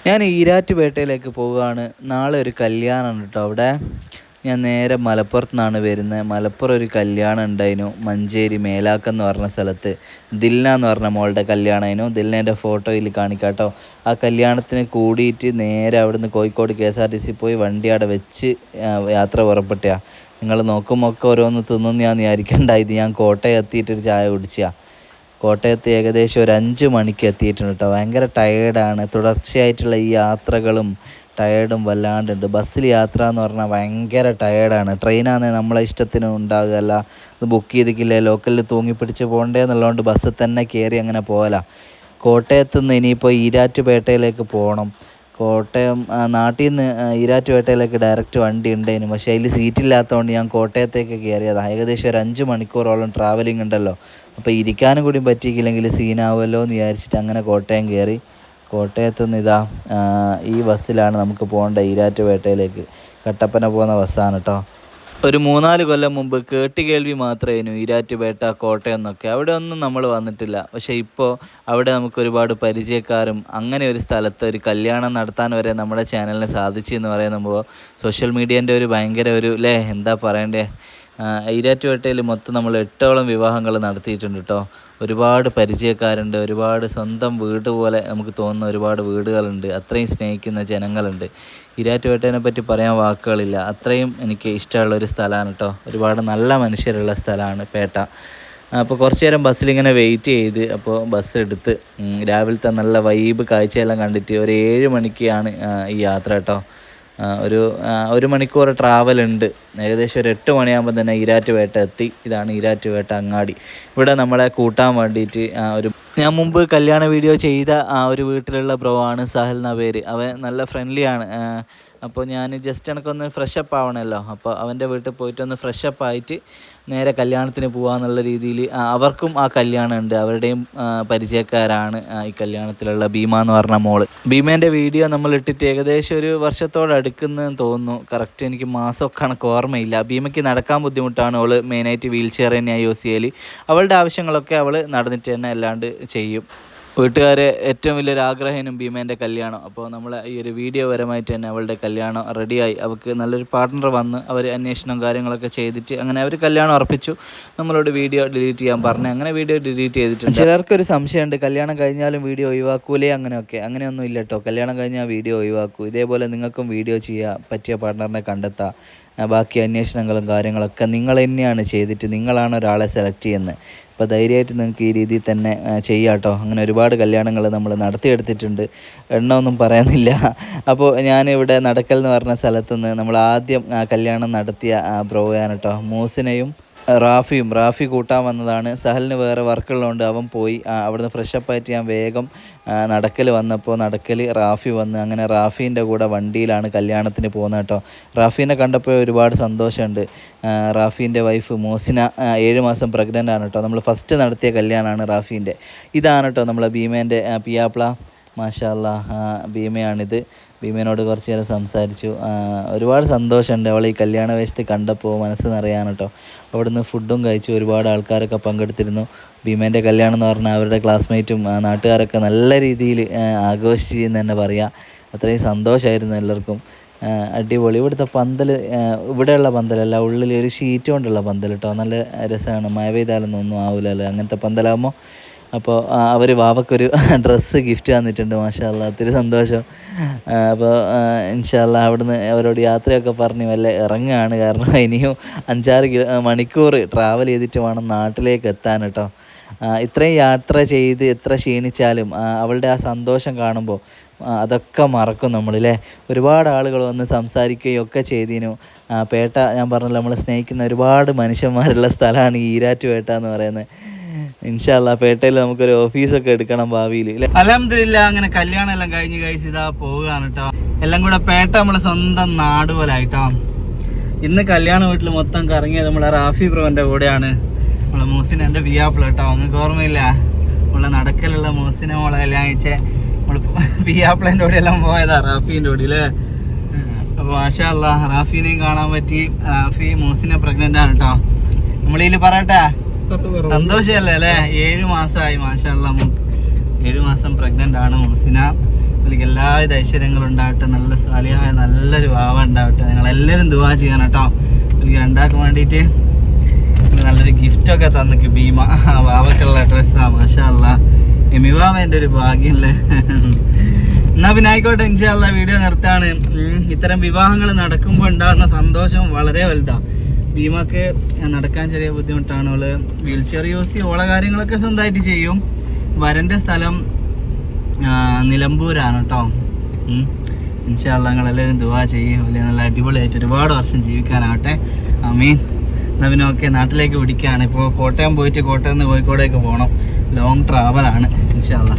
ഞാൻ ഈരാറ്റുപേട്ടയിലേക്ക് പോവുകയാണ്. നാളെ ഒരു കല്യാണമുണ്ട് കേട്ടോ. അവിടെ ഞാൻ നേരെ മലപ്പുറത്ത് നിന്നാണ് വരുന്നത്. മലപ്പുറം ഒരു കല്യാണം ഉണ്ടായിരുന്നു, മഞ്ചേരി മേലാക്കം എന്ന് പറഞ്ഞ സ്ഥലത്ത്. ദിൽന എന്ന് പറഞ്ഞ മോളുടെ കല്യാണമായിരുന്നു. ദിൽനേൻ്റെ ഫോട്ടോയിൽ കാണിക്കാം കേട്ടോ. ആ കല്യാണത്തിന് കൂടിയിട്ട് നേരെ അവിടുന്ന് കോഴിക്കോട് KSRTC പോയി വണ്ടി അവിടെ വെച്ച് യാത്ര പുറപ്പെട്ടാ. നിങ്ങൾ നോക്കുമ്പോൾ ഒക്കെ ഓരോന്ന് തിന്നുന്ന ഞാൻ വിചാരിക്കേണ്ട. ഇത് ഞാൻ കോട്ടയം എത്തിയിട്ടൊരു ചായ കുടിച്ചാ. കോട്ടയത്ത് ഏകദേശം ഒരു 5 മണിക്ക് എത്തിയിട്ടുണ്ട് കേട്ടോ. ഭയങ്കര ടയേർഡാണ്. തുടർച്ചയായിട്ടുള്ള ഈ യാത്രകളും ടയേർഡും വല്ലാണ്ടുണ്ട്. ബസ്സിൽ യാത്ര എന്ന് പറഞ്ഞാൽ ഭയങ്കര ടയേർഡാണ്. ട്രെയിനാണെങ്കിൽ നമ്മളെ ഇഷ്ടത്തിന് ഉണ്ടാകുകയല്ല. ഇത് ബുക്ക് ചെയ്തിട്ടില്ലേ, ലോക്കലിൽ തൂങ്ങിപ്പിടിച്ച് പോകണ്ടേ എന്നുള്ളതുകൊണ്ട് ബസ്സിൽ തന്നെ കയറി അങ്ങനെ പോകല. കോട്ടയത്ത് നിന്ന് ഇനിയിപ്പോൾ ഈരാറ്റുപേട്ടയിലേക്ക് പോകണം. കോട്ടയം നാട്ടിൽ നിന്ന് ഈരാറ്റുപേട്ടയിലേക്ക് ഡയറക്റ്റ് വണ്ടി ഉണ്ടായിരുന്നു. പക്ഷേ അതിൽ സീറ്റില്ലാത്തതുകൊണ്ട് ഞാൻ കോട്ടയത്തേക്ക് കയറിയതാണ്. ഏകദേശം ഒരു 5 മണിക്കൂറോളം ട്രാവലിംഗ് ഉണ്ടല്ലോ. അപ്പോൾ ഇരിക്കാനും കൂടി പറ്റിയില്ലെങ്കിൽ സീനാവുമല്ലോ എന്ന് വിചാരിച്ചിട്ട് അങ്ങനെ കോട്ടയം കയറി. കോട്ടയത്ത് നിന്ന് ഇതാ ഈ ബസ്സിലാണ് നമുക്ക് പോകേണ്ടത് ഈരാറ്റുപേട്ടയിലേക്ക്. കട്ടപ്പന പോകുന്ന ബസ്സാണ് കേട്ടോ. ഒരു 3-4 കൊല്ലം മുമ്പ് കേൾവി മാത്രമായിരുന്നു ഈരാറ്റുപേട്ട, കോട്ടയം എന്നൊക്കെ. അവിടെ ഒന്നും നമ്മൾ വന്നിട്ടില്ല. പക്ഷേ ഇപ്പോൾ അവിടെ നമുക്ക് ഒരുപാട് പരിചയക്കാരും അങ്ങനെ ഒരു സ്ഥലത്ത് ഒരു കല്യാണം നടത്താൻ വരെ നമ്മുടെ ചാനലിന് സാധിച്ചു എന്ന് പറയുമ്പോൾ സോഷ്യൽ മീഡിയേൻ്റെ ഒരു ഭയങ്കര ഒരു എന്താ പറയണ്ടേ. ഈരാറ്റുപേട്ടയിൽ മൊത്തം നമ്മൾ 8ഓളം വിവാഹങ്ങൾ നടത്തിയിട്ടുണ്ട് കേട്ടോ. ഒരുപാട് പരിചയക്കാരുണ്ട്, ഒരുപാട് സ്വന്തം വീട് പോലെ നമുക്ക് തോന്നുന്ന ഒരുപാട് വീടുകളുണ്ട്. അത്രയും സ്നേഹിക്കുന്ന ജനങ്ങളുണ്ട്. ഈരാറ്റുപേട്ടേനെ പറ്റി പറയാൻ വാക്കുകളില്ല. അത്രയും എനിക്ക് ഇഷ്ടമുള്ളൊരു സ്ഥലമാണ് കേട്ടോ. ഒരുപാട് നല്ല മനുഷ്യരുള്ള സ്ഥലമാണ് പേട്ട. അപ്പോൾ കുറച്ച് നേരം ബസ്സിലിങ്ങനെ വെയിറ്റ് ചെയ്ത് അപ്പോൾ ബസ് എടുത്ത് രാവിലത്തെ നല്ല വൈബ് കാഴ്ചയെല്ലാം കണ്ടിട്ട് ഒരു 7 മണിക്കാണ് ഈ യാത്ര കേട്ടോ. ഒരു മണിക്കൂർ ട്രാവലുണ്ട്. ഏകദേശം ഒരു 8 മണിയാകുമ്പോൾ തന്നെ ഈരാറ്റുപേട്ട എത്തി. ഇതാണ് ഈരാറ്റുപേട്ട അങ്ങാടി. ഇവിടെ നമ്മളെ കൂട്ടാൻ വേണ്ടിയിട്ട് ഞാൻ മുമ്പ് കല്യാണ വീഡിയോ ചെയ്ത ഒരു വീട്ടിലുള്ള ബ്രോ ആണ്, സഹൽ എന്ന പേര്. അവൻ നല്ല ഫ്രണ്ട്ലിയാണ്. അപ്പോൾ ഞാൻ ജസ്റ്റ് എനിക്കൊന്ന് ഫ്രഷപ്പ് ആവണമല്ലോ. അപ്പോൾ അവൻ്റെ വീട്ടിൽ പോയിട്ടൊന്ന് ഫ്രഷപ്പ് ആയിട്ട് നേരെ കല്യാണത്തിന് പോകാമെന്നുള്ള രീതിയിൽ അവർക്കും ആ കല്യാണം ഉണ്ട്. അവരുടെയും പരിചയക്കാരാണ് ഈ കല്യാണത്തിലുള്ള ഭീമ എന്ന് പറഞ്ഞ മോള്. ഭീമേൻ്റെ വീഡിയോ നമ്മൾ ഇട്ടിട്ട് ഏകദേശം ഒരു വർഷത്തോട് അടുക്കുന്നതെന്ന് തോന്നുന്നു. കറക്റ്റ് എനിക്ക് മാസമൊക്കെ കണക്ക് ഓർമ്മയില്ല. ഭീമയ്ക്ക് നടക്കാൻ ബുദ്ധിമുട്ടാണ്. അവൾ മെയിനായിട്ട് വീൽ ചെയർ തന്നെയാണ് യൂസ് ചെയ്യൽ. അവളുടെ ആവശ്യങ്ങളൊക്കെ അവൾ നടന്നിട്ട് തന്നെ അല്ലാണ്ട് ചെയ്യും. വീട്ടുകാരെ ഏറ്റവും വലിയൊരു ആഗ്രഹം ഭീമേൻ്റെ കല്യാണം. അപ്പോൾ നമ്മൾ ഈ ഒരു വീഡിയോ പരമായിട്ട് തന്നെ അവളുടെ കല്യാണം റെഡിയായി. അവൾക്ക് നല്ലൊരു പാർട്ട്ണർ വന്ന് അവർ അന്വേഷണവും കാര്യങ്ങളൊക്കെ ചെയ്തിട്ട് അങ്ങനെ അവർ കല്യാണം ഉറപ്പിച്ചു. നമ്മളോട് വീഡിയോ ഡിലീറ്റ് ചെയ്യാൻ പറഞ്ഞു. അങ്ങനെ വീഡിയോ ഡിലീറ്റ് ചെയ്തിട്ടുണ്ട്. ചിലർക്കൊരു സംശയമുണ്ട്, കല്യാണം കഴിഞ്ഞാലും വീഡിയോ ഒഴിവാക്കൂലേ? അങ്ങനെയൊന്നും ഇല്ല കേട്ടോ. കല്യാണം കഴിഞ്ഞാൽ വീഡിയോ ഒഴിവാക്കൂ. ഇതേപോലെ നിങ്ങൾക്കും വീഡിയോ ചെയ്യാൻ പറ്റിയ പാർട്ട്ണറിനെ കണ്ടെത്താം. ബാക്കി അന്വേഷണങ്ങളും കാര്യങ്ങളൊക്കെ നിങ്ങൾ തന്നെയാണ് ചെയ്തിട്ട് നിങ്ങളാണ് ഒരാളെ സെലക്ട് ചെയ്യുന്നത്. അപ്പോൾ ധൈര്യമായിട്ട് നിങ്ങൾക്ക് ഈ രീതിയിൽ തന്നെ ചെയ്യാം കേട്ടോ. അങ്ങനെ ഒരുപാട് കല്യാണങ്ങൾ നമ്മൾ നടത്തിയെടുത്തിട്ടുണ്ട്, എണ്ണമൊന്നും പറയുന്നില്ല. അപ്പോൾ ഞാനിവിടെ നടക്കൽ എന്ന് പറഞ്ഞ സ്ഥലത്തുനിന്ന് നമ്മൾ ആദ്യം കല്യാണം നടത്തിയ ബ്രോയാണ് കേട്ടോ. മൂസിനെയും റാഫി കൂട്ടാൻ വന്നതാണ്. സഹലിന് വേറെ വർക്കുള്ളതുകൊണ്ട് അവൻ പോയി. അവിടുന്ന് ഫ്രഷപ്പായിട്ട് ഞാൻ വേഗം നടക്കൽ വന്നപ്പോൾ റാഫി വന്ന് അങ്ങനെ റാഫീൻ്റെ കൂടെ വണ്ടിയിലാണ് കല്യാണത്തിന് പോകുന്നത് കേട്ടോ. റാഫീനെ കണ്ടപ്പോൾ ഒരുപാട് സന്തോഷമുണ്ട്. റാഫീൻ്റെ വൈഫ് മോസിന 7 മാസം പ്രഗ്നൻ്റ് ആണ് കേട്ടോ. നമ്മൾ ഫസ്റ്റ് നടത്തിയ കല്യാണമാണ് റാഫീൻ്റെ. ഇതാണ് കേട്ടോ നമ്മളെ ഭീമേൻ്റെ പിയാപ്ല. മാഷാ അല്ലാ, ഭീമയാണിത്. ഭീമേനോട് കുറച്ച് നേരം സംസാരിച്ചു. ഒരുപാട് സന്തോഷമുണ്ട് അവൾ ഈ കല്യാണ വേഷത്തിൽ കണ്ടപ്പോൾ, മനസ്സ് നിറയാണ് കേട്ടോ. അവിടുന്ന് ഫുഡും കഴിച്ചു. ഒരുപാട് ആൾക്കാരൊക്കെ പങ്കെടുത്തിരുന്നു. ഭീമേൻ്റെ കല്യാണം എന്ന് പറഞ്ഞാൽ അവരുടെ ക്ലാസ്മേറ്റും നാട്ടുകാരൊക്കെ നല്ല രീതിയിൽ ആഘോഷിച്ചെന്ന് തന്നെ പറയാം. അത്രയും സന്തോഷമായിരുന്നു എല്ലാവർക്കും. അടിപൊളി. ഇവിടുത്തെ പന്തൽ ഇവിടെയുള്ള പന്തലല്ല, ഉള്ളിൽ ഒരു ഷീറ്റ് കൊണ്ടുള്ള പന്തൽ കേട്ടോ. നല്ല രസമാണ്. മഴ പെയ്താലൊന്നും ഒന്നും ആവില്ലല്ലോ അങ്ങനത്തെ പന്തലാകുമ്പോൾ. അപ്പോൾ അവർ വാവക്കൊരു ഡ്രസ്സ് ഗിഫ്റ്റ് തന്നിട്ടുണ്ട്. മാഷാ അല്ലാ, ഒത്തിരി സന്തോഷം. അപ്പോൾ ഇൻഷാ അല്ലാ അവിടുന്ന് അവരോട് യാത്രയൊക്കെ പറഞ്ഞ് വല്ല ഇറങ്ങുകയാണ്. കാരണം ഇനിയും 5-6 മണിക്കൂർ ട്രാവൽ ചെയ്തിട്ട് വേണം നാട്ടിലേക്ക് എത്താൻ കേട്ടോ. ഇത്രയും യാത്ര ചെയ്ത് എത്ര ക്ഷീണിച്ചാലും അവളുടെ ആ സന്തോഷം കാണുമ്പോൾ അതൊക്കെ മറക്കും നമ്മളല്ലേ. ഒരുപാട് ആളുകൾ വന്ന് സംസാരിക്കുകയും ഒക്കെ ചെയ്തിനു. പേട്ട ഞാൻ പറഞ്ഞല്ലോ, നമ്മൾ സ്നേഹിക്കുന്ന ഒരുപാട് മനുഷ്യന്മാരുള്ള സ്ഥലമാണ് ഈ ഈരാറ്റുപേട്ട എന്ന് പറയുന്നത്. ഇൻഷാ അല്ലാ പേട്ടയിൽ നമുക്കൊരു ഓഫീസൊക്കെ എടുക്കണം ഭാവിയിൽ. അൽഹംദുലില്ലാ അങ്ങനെ കല്യാണം എല്ലാം കഴിഞ്ഞ് ഇതാ പോവുകയാണ് കേട്ടോ. എല്ലാം കൂടെ പേട്ട നമ്മളെ സ്വന്തം നാട് പോലെ ആയിട്ടോ. ഇന്ന് കല്യാണ വീട്ടിൽ മൊത്തം കറങ്ങിയത് നമ്മളെ റാഫി ബ്രോൻ്റെ കൂടെയാണ്. നമ്മളെ മൂസിനെ എൻ്റെ പിയാപ്പിള കേട്ടോ. നിങ്ങൾക്ക് ഓർമ്മയില്ല, നമ്മളെ നടക്കലുള്ള മൂസിനെ മോളെ കല്യാണം കഴിച്ചേ നമ്മൾ പിയാപ്പിളേൻ്റെ കൂടെയെല്ലാം പോയതാ, റാഫീൻ്റെ കൂടെ അല്ലേ. അപ്പോൾ മാഷാ അല്ലാ റാഫീനെയും കാണാൻ പറ്റി. റാഫി മൂസിനെ പ്രഗ്നൻ്റ് ആണ് കേട്ടോ. നമ്മളിതിൽ പറയട്ടെ, സന്തോഷമല്ലേ അല്ലേ. 7 മാസമായി മാഷാ അല്ലാ. 7 മാസം പ്രഗ്നൻ്റ് ആണ് മൂസിന. പുള്ളിക്ക് എല്ലാവിധ ഐശ്വര്യങ്ങളും ഉണ്ടാവട്ടെ, നല്ല സാലിഹായ നല്ലൊരു വാവ ഉണ്ടാവട്ടെ. നിങ്ങളെല്ലാവരും ദുആ ചെയ്യണം കേട്ടോ. പുള്ളിക്ക് രണ്ടാക്കും വേണ്ടിയിട്ട് നല്ലൊരു ഗിഫ്റ്റൊക്കെ തന്നിക്ക് ഭീമ. വാവക്കുള്ള ഡ്രസ്സാണ്. മാഷാ അല്ലാ, എമിവാവ എൻ്റെ ഒരു ഭാഗ്യല്ലേ. എന്നാൽ പിന്നെ ആയിക്കോട്ടെ, ഇൻഷാ അല്ലാ വീഡിയോ നിർത്താണ്. ഇത്തരം വിവാഹങ്ങൾ നടക്കുമ്പോൾ ഉണ്ടാകുന്ന സന്തോഷം വളരെ വലുതാണ്. ഭീമക്ക് നടക്കാൻ ചെറിയ ബുദ്ധിമുട്ടാണ്. അവള് വീൽ ചെയർ യൂസ് ചെയ്യും, ഓളെ കാര്യങ്ങളൊക്കെ സ്വന്തമായിട്ട് ചെയ്യും. വരൻ്റെ സ്ഥലം നിലമ്പൂരാണ് കേട്ടോ. ഇൻഷാ അല്ലാ നിങ്ങളെല്ലാവരും ദുആ ചെയ്യും. വലിയ നല്ല അടിപൊളിയായിട്ട് ഒരുപാട് വർഷം ജീവിക്കാനാവട്ടെ. ആമീൻ. എന്നാൽ പിന്നെ ഓക്കെ, നാട്ടിലേക്ക് പിടിക്കുകയാണ്. ഇപ്പോൾ കോട്ടയം പോയിട്ട് കോട്ടയം നിന്ന് കോഴിക്കോടേക്ക് പോകണം. ലോങ് ട്രാവലാണ് ഇൻഷാ അല്ലാ.